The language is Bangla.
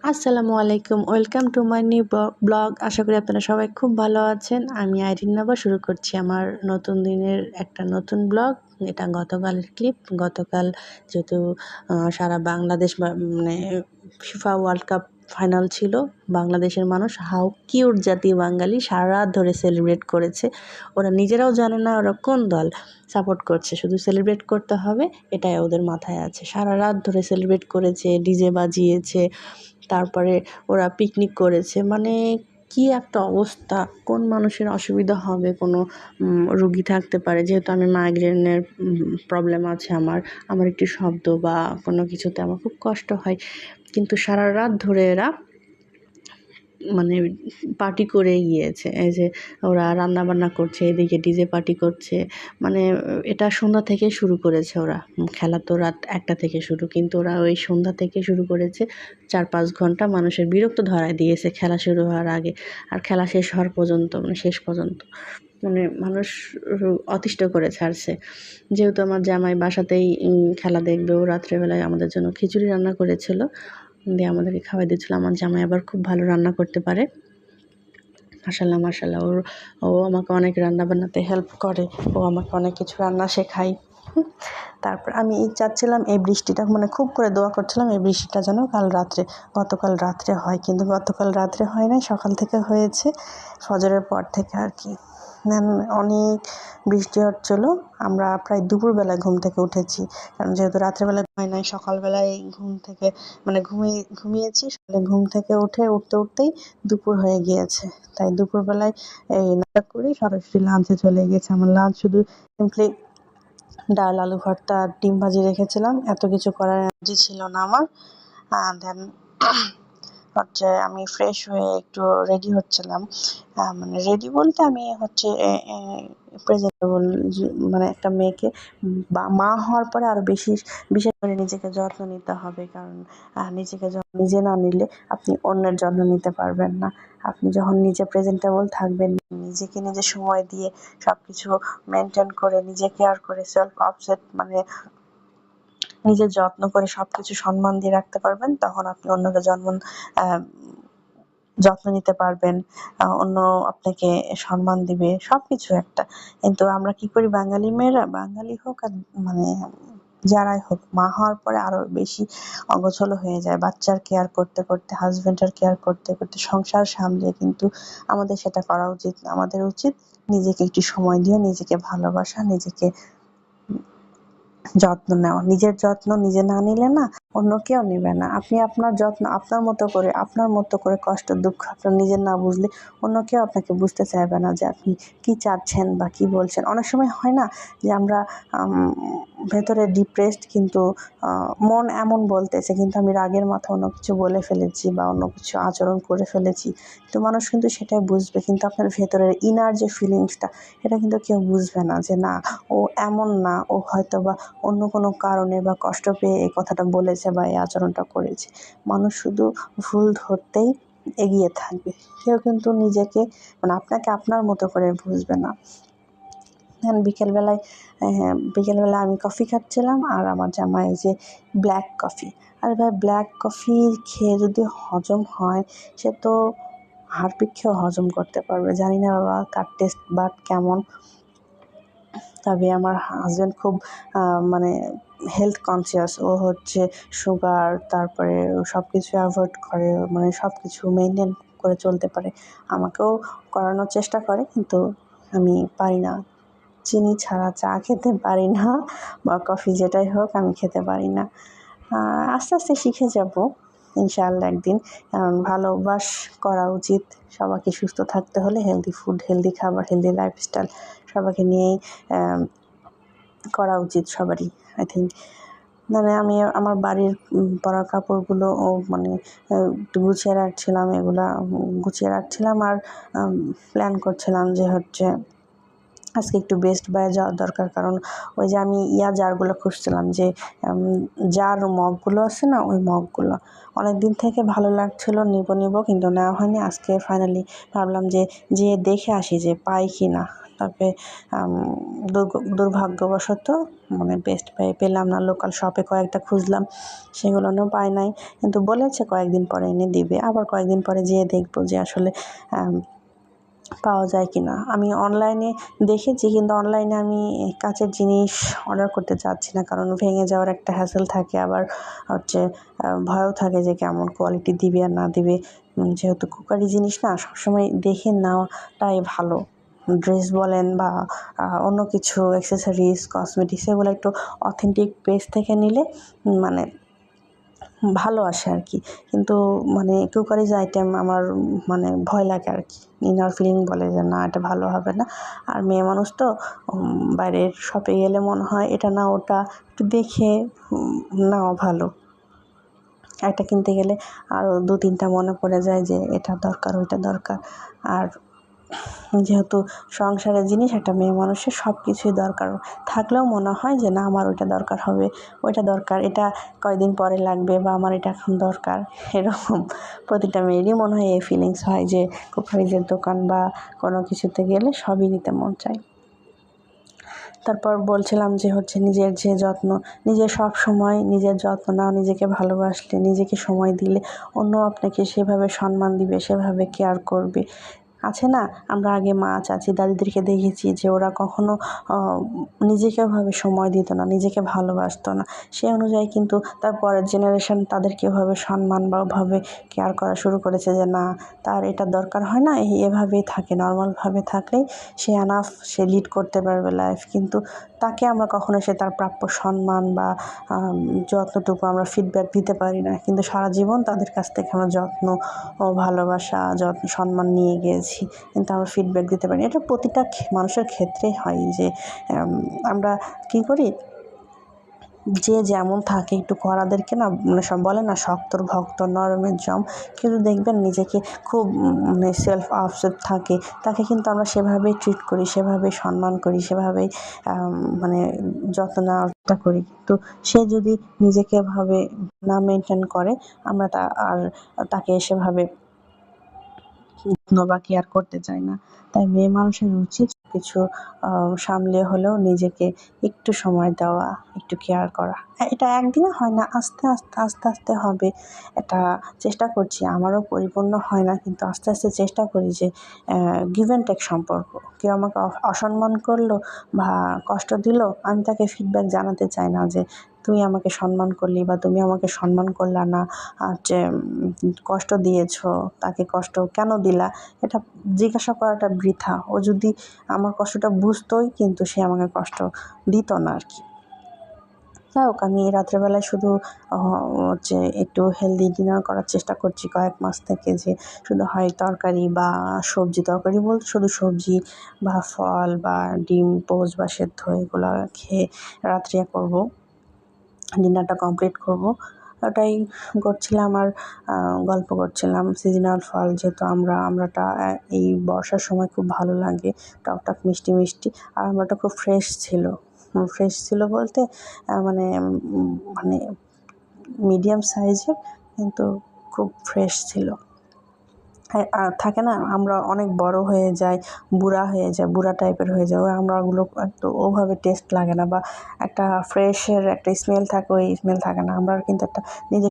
আসসালামু আলাইকুম, welcome to my new blog. আশা করি আপনারা সবাই খুব ভালো আছেন। আমি আইরিন নাবা শুরু করছি আমার নতুন দিনের একটা নতুন ব্লগ। এটা গতকালের ক্লিপ। গতকাল যেহেতু সারা বাংলাদেশ মানে ফিফা ওয়ার্ল্ড কাপ ফাইনাল ছিল, বাংলাদেশের মানুষ হাউ কিউট জাতি বাঙালি সারা রাত ধরে সেলিব্রেট করেছে। ওরা নিজেরাও জানে না ওরা কোন দল সাপোর্ট করছে, শুধু সেলিব্রেট করতে হবে এটাই ওদের মাথায় আছে। সারা রাত ধরে সেলিব্রেট করেছে, ডিজে বাজিয়েছে, তারপরে ওরা পিকনিক করেছে। মানে কি একটা অবস্থা! কোন মানুষের অসুবিধা হবে? কোনো রুগী থাকতে পারে, যেহেতু আমি মাইগ্রেনের প্রবলেম আছে আমার একটি শব্দ বা কোনো কিছুতে আমার খুব কষ্ট হয়, কিন্তু সারা রাত ধরে এরা মানে পার্টি করে গিয়েছে। এই যে ওরা রান্নাবান্না করছে, এদিকে ডিজে পার্টি করছে। মানে এটা সন্ধ্যা থেকে শুরু করেছে ওরা। খেলা তো রাত 1টা থেকে শুরু, কিন্তু ওরা ওই সন্ধ্যা থেকে শুরু করেছে। 4-5 ঘন্টা মানুষের বিরক্ত ধরায় দিয়েছে খেলা শুরু হওয়ার আগে, আর খেলা শেষ হওয়ার পর্যন্ত, মানে শেষ পর্যন্ত মানে মানুষ অতিষ্ঠ করে ছাড়ছে। যেহেতু আমার জামাই বাসাতেই খেলা দেখবে, ও রাত্রেবেলায় আমাদের জন্য খিচুড়ি রান্না করেছিল, দিয়ে আমাদেরকে খাওয়াই দিচ্ছিল। আমার জামাই আবার খুব ভালো রান্না করতে পারে, মাশাআল্লাহ মাশাআল্লাহ। ও আমাকে অনেক রান্না বান্নাতে হেল্প করে, ও আমাকে অনেক কিছু রান্না শেখায়। তারপর আমি চাচ্ছিলাম এই বৃষ্টিটা, মানে খুব করে দোয়া করছিলাম এই বৃষ্টিটা যেন গতকাল রাত্রে হয়, কিন্তু গতকাল রাত্রে হয় নাই, সকাল থেকে হয়েছে, ফজরের পর থেকে আর কি। অনেক বৃষ্টি হচ্ছিলো। আমরা প্রায় দুপুরবেলায় ঘুম থেকে উঠেছি, কারণ যেহেতু রাত্রেবেলায় হয় নাই, সকালবেলায় ঘুম থেকে মানে ঘুমিয়েছি। সকালে ঘুম থেকে উঠতেই দুপুর হয়ে গিয়েছে, তাই দুপুরবেলায় এই নাটক করেই সরাসরি লাঞ্চে চলে গেছে। আমার লাঞ্চ শুধু সিম্পলি ডাল, আলু ভর্তা আর ডিম ভাজি রেখেছিলাম। এত কিছু করার এনার্জি ছিল না আমার। দেন হচ্ছে আমি ফ্রেশ হয়ে একটু রেডি হচ্ছিলাম। মানে রেডি বলতে আমি হচ্ছে প্রেজেন্টেবল, মানে একটা মেয়েকে বা মা হওয়ার পরে আরও বিশেষ করে নিজেকে যত্ন নিতে হবে, কারণ নিজেকে নিজে না নিলে আপনি অন্যের যত্ন নিতে পারবেন না। আপনি যখন নিজে প্রেজেন্টেবল থাকবেন, নিজেকে নিজে সময় দিয়ে সব কিছু মেনটেন করে, নিজে কেয়ার করে, সেলফ অবসেট মানে নিজের যত্ন করে সব কিছু সম্মান দিয়ে রাখতে পারবেন, তখন আপনি অন্যকে যত্ন নিতে পারবেন, অন্য আপনাকে সম্মান দিবে, সবকিছু একটা। কিন্তু আমরা কি করি, বাঙালি মেয়েরা, বাঙালি হোক আর মানে যারাই হোক, মা হওয়ার পরে আরো বেশি অগোছালো হয়ে যায়, বাচ্চার কেয়ার করতে করতে, হাজবেন্ডের কেয়ার করতে করতে, সংসার সামলে। কিন্তু আমাদের সেটা করা উচিত না। আমাদের উচিত নিজেকে একটু সময় দিয়ে নিজেকে ভালোবাসা, নিজেকে যত্ন নেওয়া। নিজের যত্ন নিজে না নিলে না অন্য কেউ নেবে না। আপনি আপনার যত্ন আপনার মতো করে কষ্ট দুঃখ আপনার নিজের না বুঝলে অন্য কেউ আপনাকে বুঝতে চাইবে না যে আপনি কি চাচ্ছেন বা কি বলছেন। অনেক সময় হয় না যে আমরা ভেতরে ডিপ্রেসড, কিন্তু মন এমন বলতেছে, কিন্তু আমি রাগের মাথায় অন্য কিছু বলে ফেলেছি বা অন্য কিছু আচরণ করে ফেলেছি, তো মানুষ কিন্তু সেটাই বুঝবে। কিন্তু আপনার ভেতরের ইনার যে ফিলিংসটা, এটা কিন্তু কেউ বুঝবে না যে না, ও এমন না, ও হয়তো বা অন্য কোনো কারণে বা কষ্ট পেয়ে এই কথাটা বলেছে বা এই আচরণটা করেছে। মানুষ শুধু ভুল ধরতেই এগিয়ে থাকবে, কেউ কিন্তু নিজেকে মানে আপনাকে আপনার মতো করে বুঝবে না। বিকেলবেলায় আমি কফি খাচ্ছিলাম, আর আমার জামাই যে ব্ল্যাক কফি। আরে ভাই, ব্ল্যাক কফি খেয়ে যদি হজম হয়, সে তো হাড়পিক খেয়েও হজম করতে পারবে। জানি না বাবা কার টেস্ট বাট কেমন, তবে আমার হাজব্যান্ড খুব মানে হেলথ কনসিয়াস। ও হচ্ছে সুগার, তারপরে সব কিছু অ্যাভয়েড করে, মানে সব কিছু মেনটেন করে চলতে পারে। আমাকেও করানোর চেষ্টা করে, কিন্তু আমি পারি না। চিনি ছাড়া চা খেতে পারি না, বা কফি যেটাই হোক আমি খেতে পারি না। আস্তে আস্তে শিখে যাব ইনশাআল্লাহ একদিন, কারণ ভালো অভ্যাস করা উচিত। সবাইকে সুস্থ থাকতে হলে হেলদি ফুড, হেলদি খাবার, হেলদি লাইফস্টাইল সবাইকে নিয়েই করা উচিত সবারই, আই থিঙ্ক। মানে আমি আমার বাড়ির পরা কাপড়গুলো মানে একটু গুছিয়ে রাখছিলাম, আর প্ল্যান করছিলাম যে হচ্ছে আজকে একটু বেস্ট বায়ে যাওয়ার দরকার। কারণ ওই যে আমি জারগুলো খুঁজছিলাম, যে জার মগগুলো আছে না, ওই মগগুলো অনেক দিন থেকে ভালো লাগছিল, নিব কিন্তু নেওয়া হয়নি। আজকে ফাইনালি ভাবলাম যে দেখে আসি যে পাই কি না। তবে দুর্ভাগ্যবশত মানে বেস্ট বাই পেলাম না। লোকাল শপে কয়েকটা খুঁজলাম, সেগুলোও পাই নাই। কিন্তু বলেছে কয়েকদিন পরে এনে দিবে। আবার কয়েকদিন পরে যেয়ে দেখবো যে আসলে পাওয়া যায় কি না। আমি অনলাইনে দেখেছি, কিন্তু অনলাইনে আমি কাচের জিনিস অর্ডার করতে চাচ্ছি না, কারণ ভেঙে যাওয়ার একটা হ্যাসেল থাকে। আবার হচ্ছে ভয়ও থাকে যে কেমন কোয়ালিটি দিবে আর না দিবে। যেহেতু কুকারি জিনিস না, সবসময় দেখে নেওয়াটাই ভালো। ড্রেস বলেন বা অন্য কিছু অ্যাক্সেসরিজ, কসমেটিক্স, এগুলো একটু অথেন্টিক পেজ থেকে নিলে মানে ভালো আসে আর কি। কিন্তু মানে কুকারিজ আইটেম আমার মানে ভয় লাগে আর কি। ইনার ফিলিং বলে যে না, এটা ভালো হবে না। আর মেয়ে মানুষ তো বাইরের শপে গেলে মনে হয় এটা না ওটা একটু দেখে নেওয়া ভালো। একটা কিনতে গেলে আরও 2-3টা মনে পড়ে যায় যে এটা দরকার, ওইটা দরকার। আর যেহেতু সংসারের জিনিস, একটা মেয়ে মানুষের সব কিছুই দরকার থাকলেও মনে হয় যে না, আমার ওইটা দরকার হবে, ওইটা দরকার, এটা কয়দিন পরে লাগবে, বা আমার এটা এখন দরকার। এরকম প্রতিটা মেয়েরই মনে হয় এই ফিলিংস হয় যে কুকারিজের দোকান বা কোনো কিছুতে গেলে সবই নিতে মন চায়। তারপর বলছিলাম যে হচ্ছে নিজের যে যত্ন, নিজের সব সময় নিজের যত্ন নাও। নিজেকে ভালোবাসলে, নিজেকে সময় দিলে অন্য আপনাকে সেভাবে সম্মান দিবে, সেভাবে কেয়ার করবে। আছে না, আমরা আগে মা, চাচি, দাদিদেরকে দেখেছি যে ওরা কখনো নিজেকে ওভাবে সময় দিত না, নিজেকে ভালোবাসতো না। সেই অনুযায়ী কিন্তু তার পরের জেনারেশন তাদেরকে ওভাবে সম্মান বা ওভাবে কেয়ার করা শুরু করেছে যে না, তার এটা দরকার হয় না, এভাবেই থাকে, নর্মালভাবে থাকলেই সে আনাফ, সে লিড করতে পারবে লাইফ। কিন্তু তাকে আমরা কখনো সে তার প্রাপ্য সম্মান বা যতটুকু আমরা ফিডব্যাক দিতে পারি না। কিন্তু সারা জীবন তাদের কাছ থেকে আমরা যত্ন ও ভালোবাসা, সম্মান নিয়ে গিয়েছি, কিন্তু আমরা ফিডব্যাক দিতে পারি না। এটা প্রতিটা মানুষের ক্ষেত্রেই হয় যে আমরা কী করি, যে যেমন থাকে একটু কড়াদেরকে না, মানে সব বলে না শক্তর ভক্ত নরমের জম। কিন্তু দেখবেন নিজেকে খুব মানে সেলফ অবসেসড থাকে, তাকে কিন্তু আমরা সেভাবেই ট্রিট করি, সেভাবেই সম্মান করি, সেভাবেই মানে যত্ন নেওয়াটা করি। কিন্তু সে যদি নিজেকে এভাবে না মেনটেন করে, আমরা তাকে সেভাবে যত্ন বা কেয়ার করতে চাই না। তাই মেয়ে মানুষের উচিত কিছু সামলে হলেও নিজেকে একটু সময় দেওয়া, একটু কেয়ার করা। এটা একদিনে হয় না, আস্তে আস্তে হবে। এটা চেষ্টা করছি, আমারও পরিপূর্ণ হয় না, কিন্তু আস্তে আস্তে চেষ্টা করি যে গিভ অ্যান্ড টেক সম্পর্ক। কেউ আমাকে অসম্মান করলো বা কষ্ট দিল, আমি তাকে ফিডব্যাক জানাতে চাই না যে তুই আমাকে সম্মান করলি বা তুমি আমাকে সম্মান করলা না, যে কষ্ট দিয়েছ, তাকে কষ্ট কেন দিলা, এটা জিজ্ঞাসা করাটা বৃথা। ও যদি আমার কষ্টটা বুঝতোই, কিন্তু সে আমাকে কষ্ট দিত না আর কি। যাই হোক, আমি রাত্রেবেলায় শুধু হচ্ছে একটু হেলদি ডিনার করার চেষ্টা করছি কয়েক মাস থেকে, যে শুধু হয় তরকারি বা সবজি, তরকারি বলতে শুধু সবজি বা ফল বা ডিম পোচ বা সেদ্ধ, এগুলো খেয়ে রাত্রে করব, ডিনারটা কমপ্লিট করব। ওটাই করছিলাম আর গল্প করছিলাম। সিজনাল ফল যেহেতু আমরাটা এই বর্ষার সময় খুব ভালো লাগে, টকটক মিষ্টি মিষ্টি। আর আমরাটা খুব ফ্রেশ ছিল বলতে মানে মানে মিডিয়াম সাইজের, কিন্তু খুব ফ্রেশ ছিল। হ্যাঁ, আর থাকে না, আমরা অনেক বড় হয়ে যাই, বুড়া টাইপের হয়ে যায়, ওই আমড়াগুলো একটু ওভাবে টেস্ট লাগে না, বা একটা ফ্রেশের একটা স্মেল থাকে, ওই স্মেল থাকে না। আমরা কিন্তু একটা নিজে